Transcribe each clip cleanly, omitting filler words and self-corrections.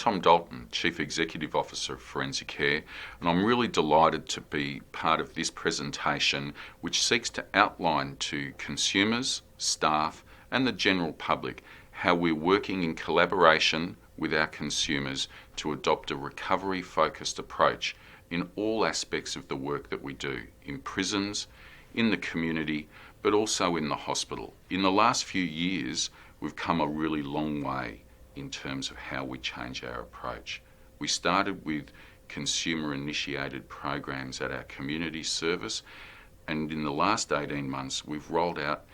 Tom Dalton, Chief Executive Officer of Forensicare, and I'm really delighted to be part of this presentation which seeks to outline to consumers, staff and the general public how we're working in collaboration with our consumers to adopt a recovery-focused approach in all aspects of the work that we do, in prisons, in the community, but also in the hospital. In the last few years, we've come a really long way in terms of how we change our approach. We started with consumer-initiated programs at our community service, and in the last 18 months, we've rolled out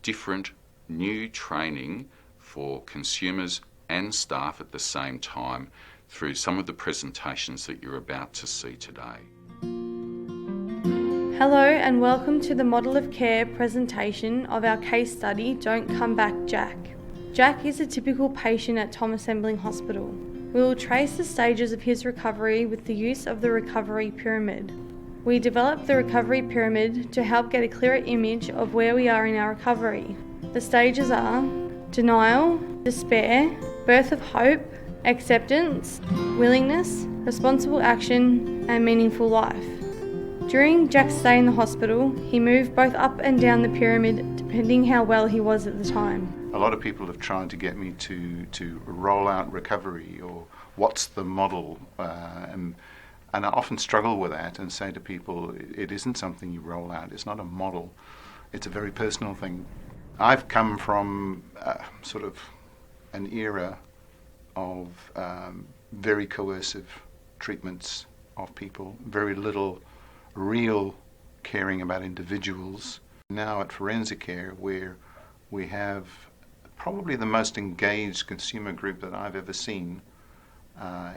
different new training for consumers and staff at the same time through some of the presentations that you're about to see today. Hello and welcome to the Model of Care presentation of our case study, Don't Come Back Jack. Jack is a typical patient at Thomas Embling Hospital. We will trace the stages of his recovery with the use of the recovery pyramid. We developed the recovery pyramid to help get a clearer image of where we are in our recovery. The stages are denial, despair, birth of hope, acceptance, willingness, responsible action, and meaningful life. During Jack's stay in the hospital, he moved both up and down the pyramid depending how well he was at the time. A lot of people have tried to get me to roll out recovery, or what's the model, and I often struggle with that and say to people, it isn't something you roll out, it's not a model, it's a very personal thing. I've come from sort of an era of very coercive treatments of people, very little real caring about individuals. Now at Forensicare, where we have probably the most engaged consumer group that I've ever seen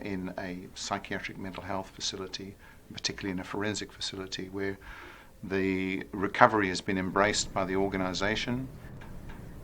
in a psychiatric mental health facility, particularly in a forensic facility, where the recovery has been embraced by the organisation.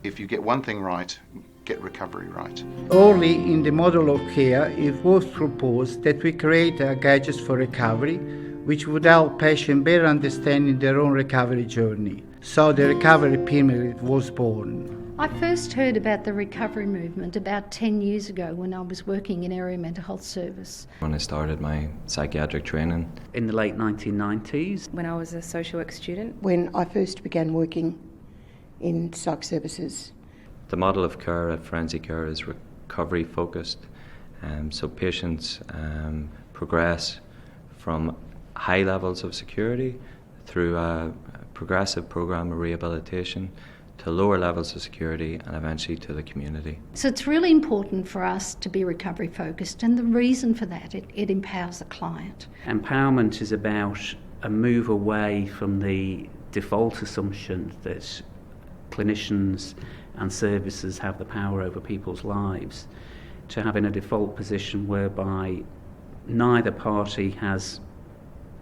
If you get one thing right, get recovery right. Early in the model of care, it was proposed that we create gadgets for recovery, which would help patients better understand their own recovery journey. So the recovery pyramid was born. I first heard about the recovery movement about 10 years ago when I was working in area mental health service. When I started my psychiatric training. In the late 1990s. When I was a social work student. When I first began working in psych services. The model of care at Forensicare is recovery focused, so patients progress from high levels of security through a progressive program of rehabilitation to lower levels of security and eventually to the community. So it's really important for us to be recovery focused, and the reason for that, it empowers the client. Empowerment is about a move away from the default assumption that clinicians and services have the power over people's lives, to having a default position whereby neither party has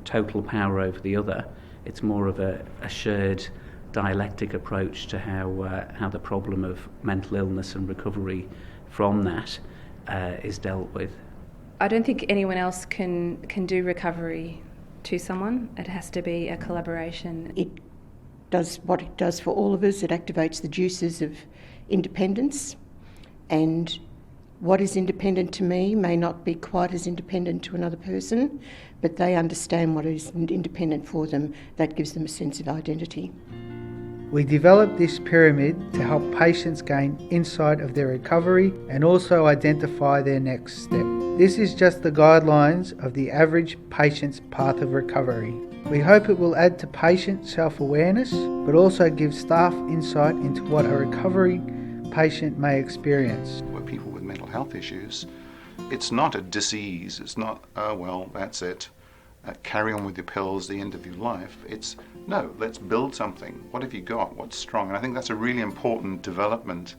total power over the other. It's more of a shared dialectic approach to how the problem of mental illness and recovery from that is dealt with. I don't think anyone else can do recovery to someone. It has to be a collaboration. It does what it does for all of us. It activates the juices of independence, and what is independent to me may not be quite as independent to another person, but they understand what is independent for them. That gives them a sense of identity. We developed this pyramid to help patients gain insight of their recovery and also identify their next step. This is just the guidelines of the average patient's path of recovery. We hope it will add to patient self-awareness, but also give staff insight into what a recovery patient may experience. With people with mental health issues, it's not a disease, it's not, oh well, that's it, carry on with your pills, the end of your life. It's, no, let's build something. What have you got? What's strong? And I think that's a really important development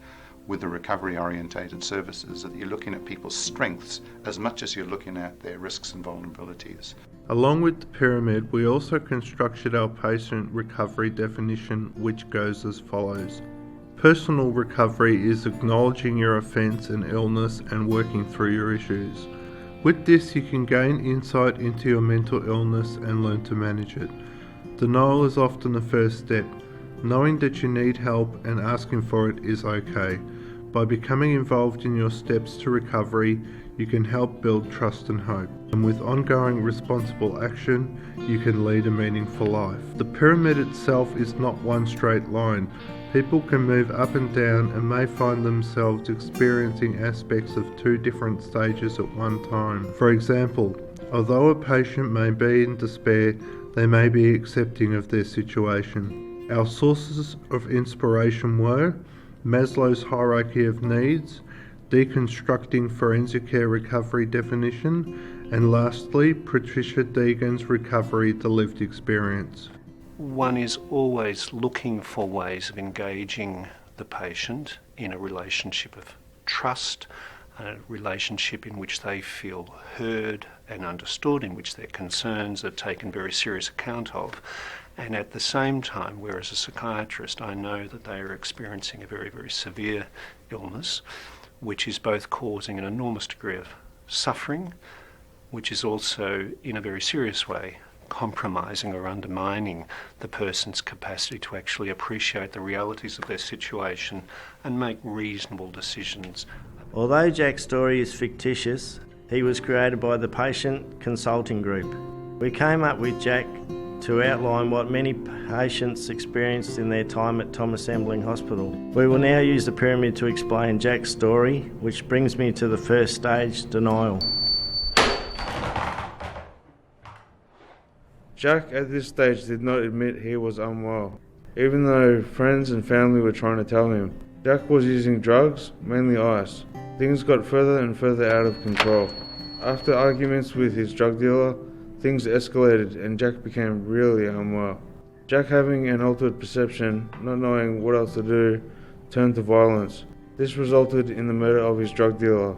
with the recovery-orientated services, that you're looking at people's strengths as much as you're looking at their risks and vulnerabilities. Along with the pyramid, we also constructed our patient recovery definition, which goes as follows. Personal recovery is acknowledging your offence and illness and working through your issues. With this, you can gain insight into your mental illness and learn to manage it. Denial is often the first step. Knowing that you need help and asking for it is okay. By becoming involved in your steps to recovery, you can help build trust and hope. And with ongoing responsible action, you can lead a meaningful life. The pyramid itself is not one straight line. People can move up and down and may find themselves experiencing aspects of two different stages at one time. For example, although a patient may be in despair, they may be accepting of their situation. Our sources of inspiration were Maslow's hierarchy of needs, deconstructing Forensicare recovery definition, and lastly, Patricia Deegan's recovery to lived experience. One is always looking for ways of engaging the patient in a relationship of trust, a relationship in which they feel heard and understood, in which their concerns are taken very serious account of. And at the same time, whereas a psychiatrist, I know that they are experiencing a very, very severe illness, which is both causing an enormous degree of suffering, which is also, in a very serious way, compromising or undermining the person's capacity to actually appreciate the realities of their situation and make reasonable decisions. Although Jack's story is fictitious, he was created by the Patient Consulting Group. We came up with Jack to outline what many patients experienced in their time at Thomas Embling Hospital. We will now use the pyramid to explain Jack's story, which brings me to the first stage, denial. Jack at this stage did not admit he was unwell, even though friends and family were trying to tell him. Jack was using drugs, mainly ice. Things got further and further out of control. After arguments with his drug dealer, things escalated and Jack became really unwell. Jack, having an altered perception, not knowing what else to do, turned to violence. This resulted in the murder of his drug dealer.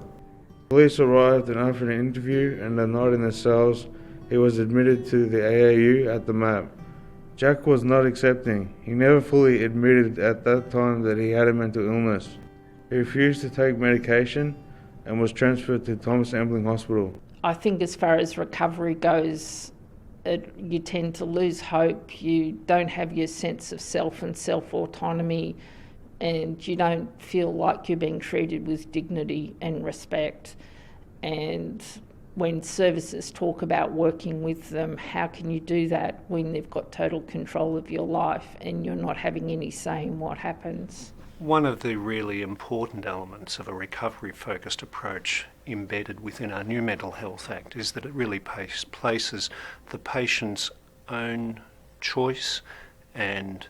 Police arrived, and after an interview and a night in the cells, he was admitted to the AAU at the MAP. Jack was not accepting. He never fully admitted at that time that he had a mental illness. He refused to take medication and was transferred to Thomas Embling Hospital. I think as far as recovery goes, you tend to lose hope, you don't have your sense of self and self-autonomy, and you don't feel like you're being treated with dignity and respect. And when services talk about working with them, how can you do that when they've got total control of your life and you're not having any say in what happens? One of the really important elements of a recovery-focused approach embedded within our new Mental Health Act is that it really places the patient's own choice and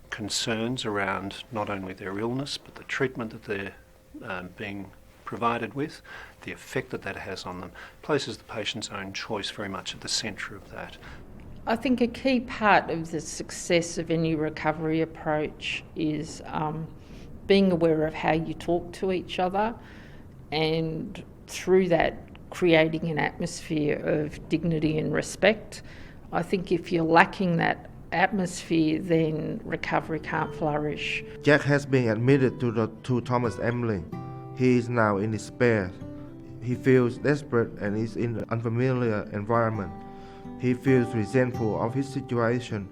concerns around not only their illness but the treatment that they're being provided with, the effect that that has on them, places the patient's own choice very much at the centre of that. I think a key part of the success of any recovery approach is being aware of how you talk to each other, and through that creating an atmosphere of dignity and respect. I think if you're lacking that atmosphere, then recovery can't flourish. Jack has been admitted to Thomas Embling. He is now in despair. He feels desperate and is in an unfamiliar environment. He feels resentful of his situation,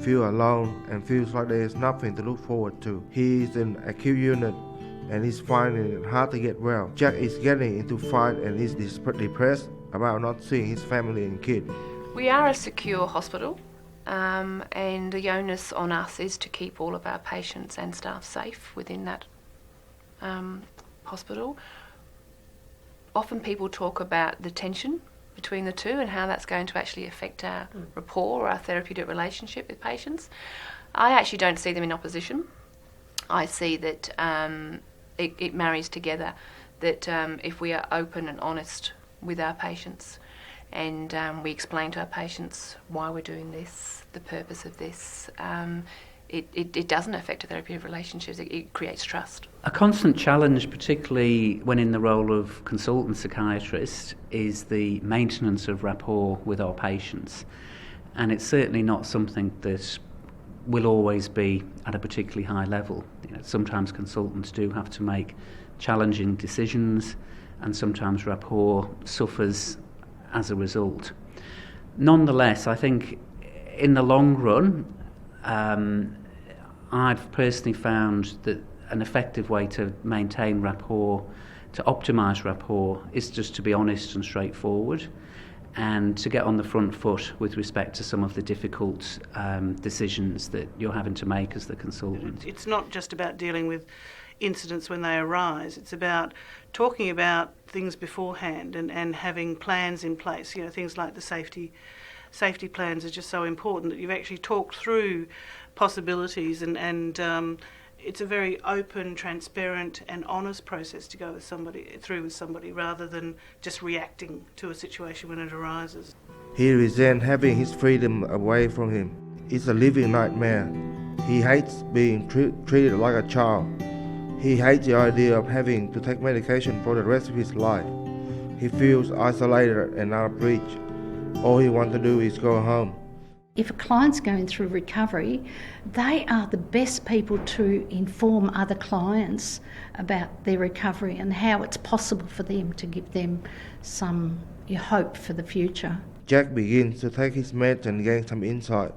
feels alone, and feels like there is nothing to look forward to. He is in acute unit and is finding it hard to get well. Jack is getting into fight and is depressed about not seeing his family and kid. We are a secure hospital, and the onus on us is to keep all of our patients and staff safe within that hospital. Often people talk about the tension between the two and how that's going to actually affect our rapport or our therapeutic relationship with patients. I actually don't see them in opposition. I see that it marries together, that if we are open and honest with our patients and we explain to our patients why we're doing this, the purpose of this, it doesn't affect the therapeutic relationships, it creates trust. A constant challenge, particularly when in the role of consultant psychiatrist, is the maintenance of rapport with our patients. And it's certainly not something that will always be at a particularly high level. Sometimes consultants do have to make challenging decisions, and sometimes rapport suffers as a result. Nonetheless, I think in the long run, I've personally found that an effective way to maintain rapport, to optimise rapport, is just to be honest and straightforward, and to get on the front foot with respect to some of the difficult decisions that you're having to make as the consultant. It's not just about dealing with incidents when they arise, it's about talking about things beforehand and having plans in place. You know, things like the safety plans are just so important, that you've actually talked through possibilities and it's a very open, transparent and honest process to go through with somebody rather than just reacting to a situation when it arises. He resents having his freedom away from him. It's a living nightmare. He hates being treated like a child. He hates the idea of having to take medication for the rest of his life. He feels isolated and out of reach. All he wants to do is go home. If a client's going through recovery, they are the best people to inform other clients about their recovery and how it's possible for them, to give them some hope for the future. Jack begins to take his meds and gain some insight.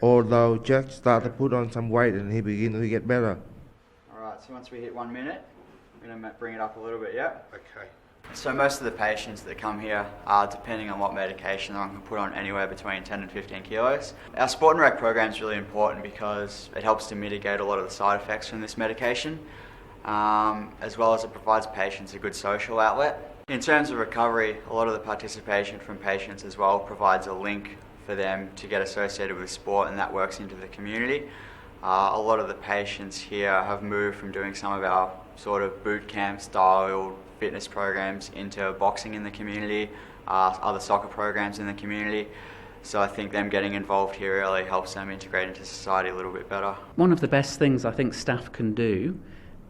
Although Jack starts to put on some weight and he begins to get better. Alright, so once we hit 1 minute, I'm going to bring it up a little bit, yeah? Okay. So most of the patients that come here are, depending on what medication they're on, can put on anywhere between 10 and 15 kilos. Our Sport and Rec program is really important because it helps to mitigate a lot of the side effects from this medication, as well as it provides patients a good social outlet. In terms of recovery, a lot of the participation from patients as well provides a link for them to get associated with sport, and that works into the community. A lot of the patients here have moved from doing some of our sort of boot camp style fitness programs into boxing in the community, other soccer programs in the community. So I think them getting involved here really helps them integrate into society a little bit better. One of the best things I think staff can do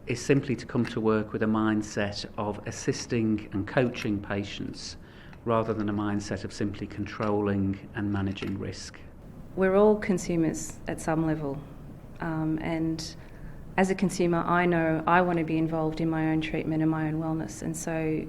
is simply to come to work with a mindset of assisting and coaching patients rather than a mindset of simply controlling and managing risk. We're all consumers at some level, and as a consumer, I know I want to be involved in my own treatment and my own wellness, and so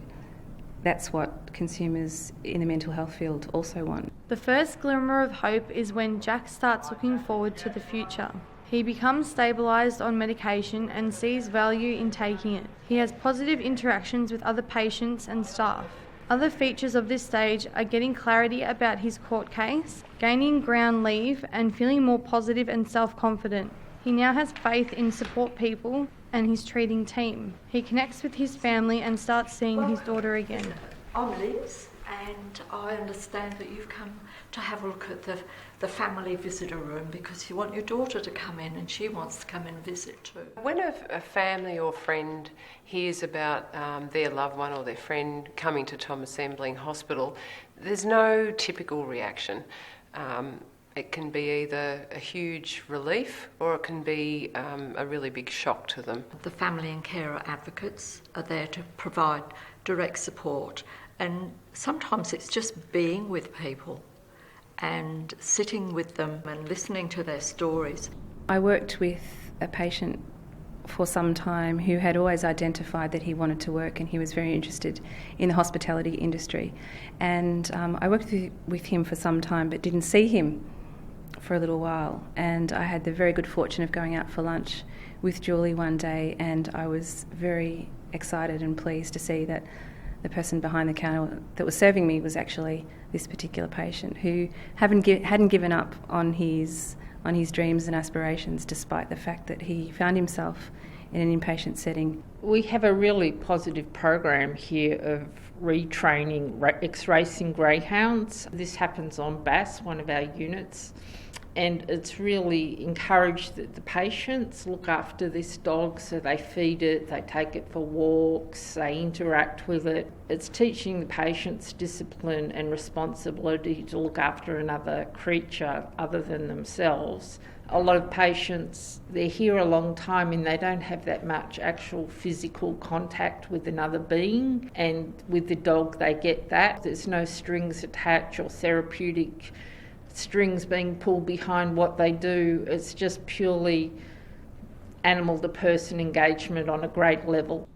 that's what consumers in the mental health field also want. The first glimmer of hope is when Jack starts looking forward to the future. He becomes stabilised on medication and sees value in taking it. He has positive interactions with other patients and staff. Other features of this stage are getting clarity about his court case, gaining ground leave, and feeling more positive and self-confident. He now has faith in support people and his treating team. He connects with his family and starts seeing his daughter again. I'm Liz, and I understand that you've come to have a look at the family visitor room because you want your daughter to come in and she wants to come and visit too. When a family or friend hears about their loved one or their friend coming to Thomas Embling Hospital, there's no typical reaction. It can be either a huge relief or it can be a really big shock to them. The family and carer advocates are there to provide direct support, and sometimes it's just being with people and sitting with them and listening to their stories. I worked with a patient for some time who had always identified that he wanted to work and he was very interested in the hospitality industry. And I worked with him for some time but didn't see him for a little while, and I had the very good fortune of going out for lunch with Julie one day, and I was very excited and pleased to see that the person behind the counter that was serving me was actually this particular patient who hadn't given up on his dreams and aspirations despite the fact that he found himself in an inpatient setting. We have a really positive program here of retraining ex-racing greyhounds. This happens on Bass, one of our units, and it's really encouraged that the patients look after this dog, so they feed it, they take it for walks, they interact with it. It's teaching the patients discipline and responsibility to look after another creature other than themselves. A lot of patients, they're here a long time and they don't have that much actual physical contact with another being, and with the dog they get that. There's no strings attached or therapeutic strings being pulled behind what they do. It's just purely animal-to-person engagement on a great level.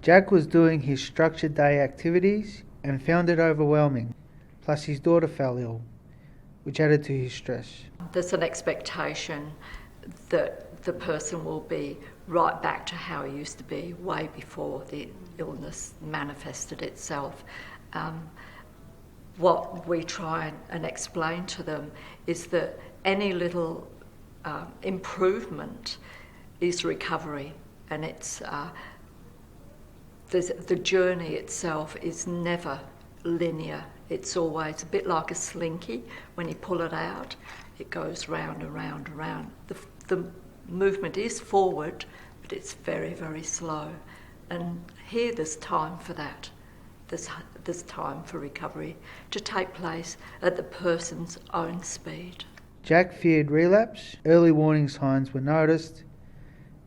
Jack was doing his structured day activities and found it overwhelming, plus his daughter fell ill, which added to his stress. There's an expectation that the person will be right back to how he used to be way before the illness manifested itself. What we try and explain to them is that any little improvement is recovery, and it's the journey itself is never linear. It's always a bit like a slinky. When you pull it out, it goes round and round and round. The movement is forward, but it's very, very slow. And here there's time for that. There's time for recovery to take place at the person's own speed. Jack feared relapse. Early warning signs were noticed.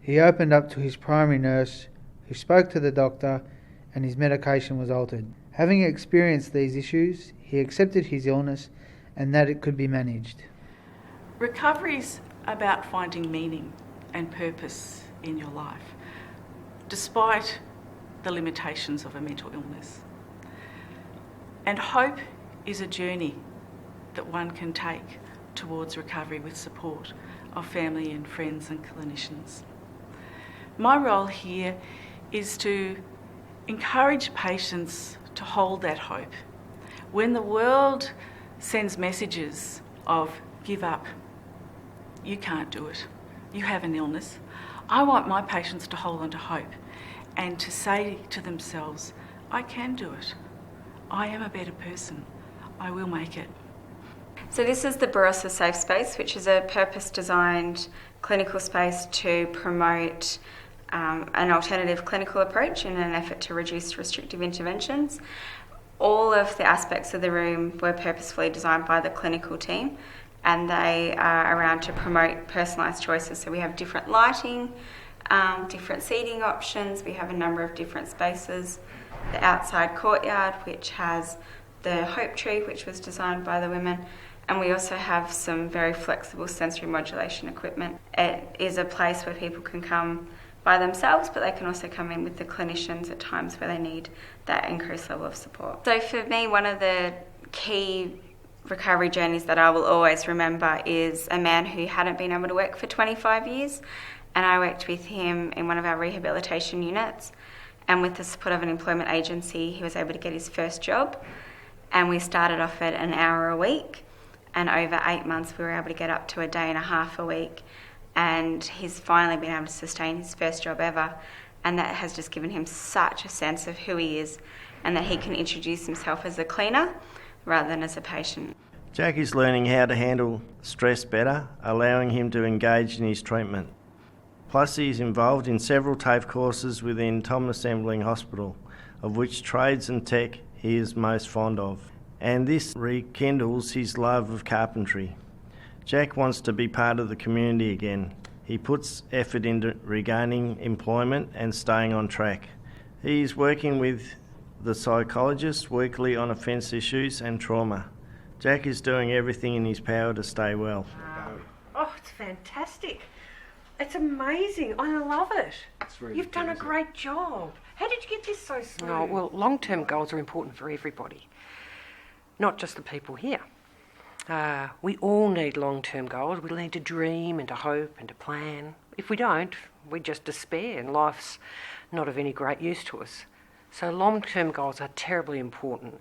He opened up to his primary nurse, who spoke to the doctor, and his medication was altered. Having experienced these issues, he accepted his illness and that it could be managed. Recovery's about finding meaning and purpose in your life, despite the limitations of a mental illness. And hope is a journey that one can take towards recovery with support of family and friends and clinicians. My role here is to encourage patients to hold that hope. When the world sends messages of give up, you can't do it, you have an illness, I want my patients to hold on to hope and to say to themselves, I can do it. I am a better person. I will make it. So this is the Barossa Safe Space, which is a purpose-designed clinical space to promote an alternative clinical approach in an effort to reduce restrictive interventions. All of the aspects of the room were purposefully designed by the clinical team, and they are around to promote personalised choices. So we have different lighting, different seating options, we have a number of different spaces. The outside courtyard, which has the Hope Tree, which was designed by the women, and we also have some very flexible sensory modulation equipment. It is a place where people can come by themselves, but they can also come in with the clinicians at times where they need that increased level of support. So for me, one of the key recovery journeys that I will always remember is a man who hadn't been able to work for 25 years, and I worked with him in one of our rehabilitation units. And with the support of an employment agency, he was able to get his first job. And we started off at an hour a week. And over 8 months, we were able to get up to a day and a half a week. And he's finally been able to sustain his first job ever. And that has just given him such a sense of who he is and that he can introduce himself as a cleaner rather than as a patient. Jack is learning how to handle stress better, allowing him to engage in his treatment. Plus, he is involved in several TAFE courses within Thomas Embling Hospital, of which trades and tech he is most fond of. And this rekindles his love of carpentry. Jack wants to be part of the community again. He puts effort into regaining employment and staying on track. He is working with the psychologist weekly on offence issues and trauma. Jack is doing everything in his power to stay well. Oh, it's fantastic. It's amazing. I love it. Really You've done a great job. How did you get this so smooth? Oh, well, long-term goals are important for everybody, not just the people here. We all need long-term goals. We need to dream and to hope and to plan. If we don't, we just despair and life's not of any great use to us. So long-term goals are terribly important.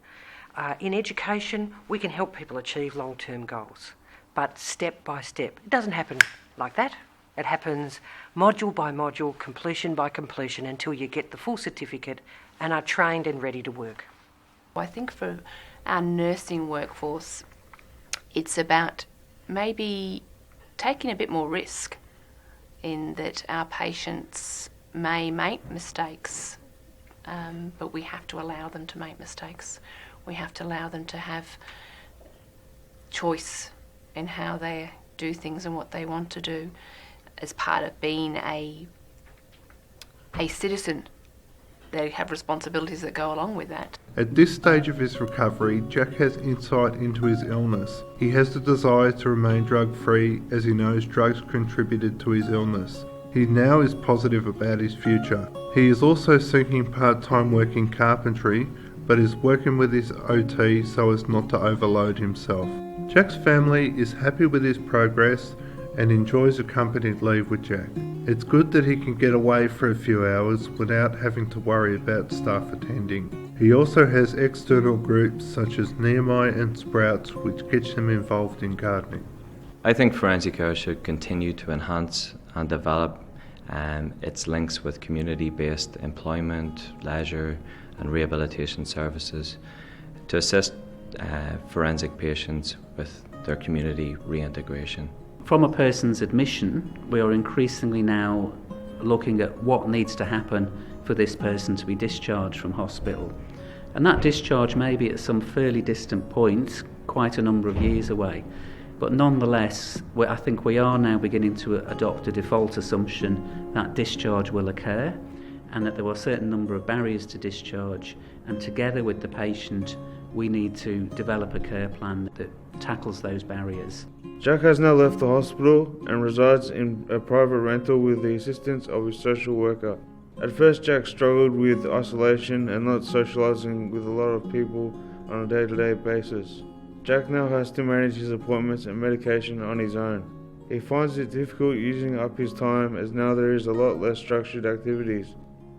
In education, we can help people achieve long-term goals, but step by step. It doesn't happen like that. It happens module by module, completion by completion, until you get the full certificate and are trained and ready to work. I think for our nursing workforce, it's about maybe taking a bit more risk in that our patients may make mistakes, but we have to allow them to make mistakes. We have to allow them to have choice in how they do things and what they want to do as part of being a citizen. They have responsibilities that go along with that. At this stage of his recovery, Jack has insight into his illness. He has the desire to remain drug-free as he knows drugs contributed to his illness. He now is positive about his future. He is also seeking part-time work in carpentry, but is working with his OT so as not to overload himself. Jack's family is happy with his progress and enjoys accompanied leave with Jack. It's good that he can get away for a few hours without having to worry about staff attending. He also has external groups such as Nehemiah and Sprouts, which gets them involved in gardening. I think Forensicare should continue to enhance and develop its links with community-based employment, leisure and rehabilitation services to assist forensic patients with their community reintegration. From a person's admission, we are increasingly now looking at what needs to happen for this person to be discharged from hospital. And that discharge may be at some fairly distant point, quite a number of years away. But nonetheless, I think we are now beginning to adopt a default assumption that discharge will occur and that there are a certain number of barriers to discharge, and together with the patient we need to develop a care plan that tackles those barriers. Jack has now left the hospital and resides in a private rental with the assistance of his social worker. At first, Jack struggled with isolation and not socialising with a lot of people on a day-to-day basis. Jack now has to manage his appointments and medication on his own. He finds it difficult using up his time as now there is a lot less structured activities.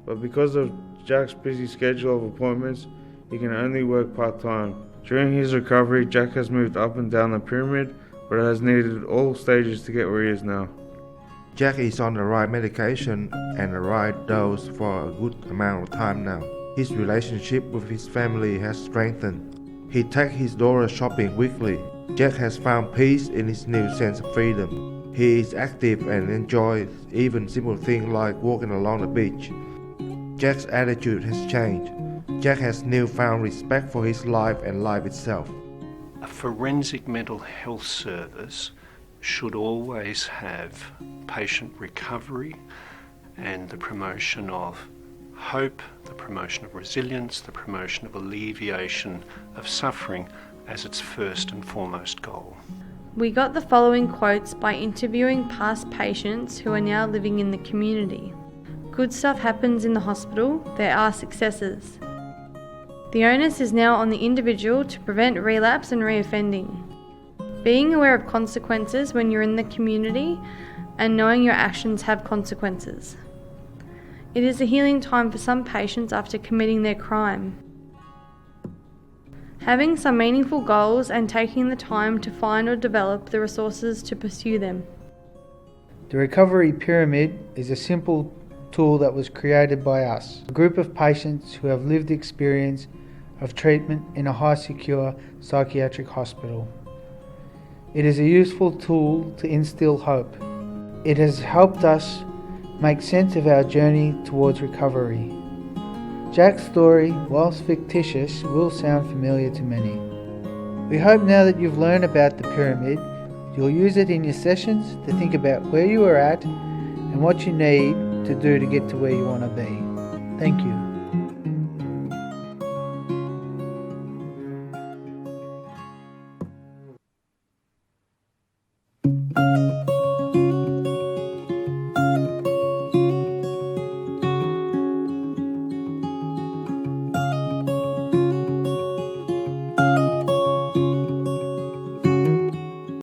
But because of Jack's busy schedule of appointments, he can only work part-time. During his recovery, Jack has moved up and down the pyramid, but has needed all stages to get where he is now. Jack is on the right medication and the right dose for a good amount of time now. His relationship with his family has strengthened. He takes his daughter shopping weekly. Jack has found peace in his new sense of freedom. He is active and enjoys even simple things like walking along the beach. Jack's attitude has changed. Jack has newfound respect for his life and life itself. A forensic mental health service should always have patient recovery and the promotion of hope, the promotion of resilience, the promotion of alleviation of suffering as its first and foremost goal. We got the following quotes by interviewing past patients who are now living in the community. Good stuff happens in the hospital, there are successes. The onus is now on the individual to prevent relapse and reoffending. Being aware of consequences when you're in the community and knowing your actions have consequences. It is a healing time for some patients after committing their crime. Having some meaningful goals and taking the time to find or develop the resources to pursue them. The recovery pyramid is a simple tool that was created by us, a group of patients who have lived experience of treatment in a high secure psychiatric hospital. It is a useful tool to instill hope. It has helped us make sense of our journey towards recovery. Jack's story, whilst fictitious, will sound familiar to many. We hope now that you've learned about the pyramid, you'll use it in your sessions to think about where you are at and what you need to do to get to where you want to be. Thank you.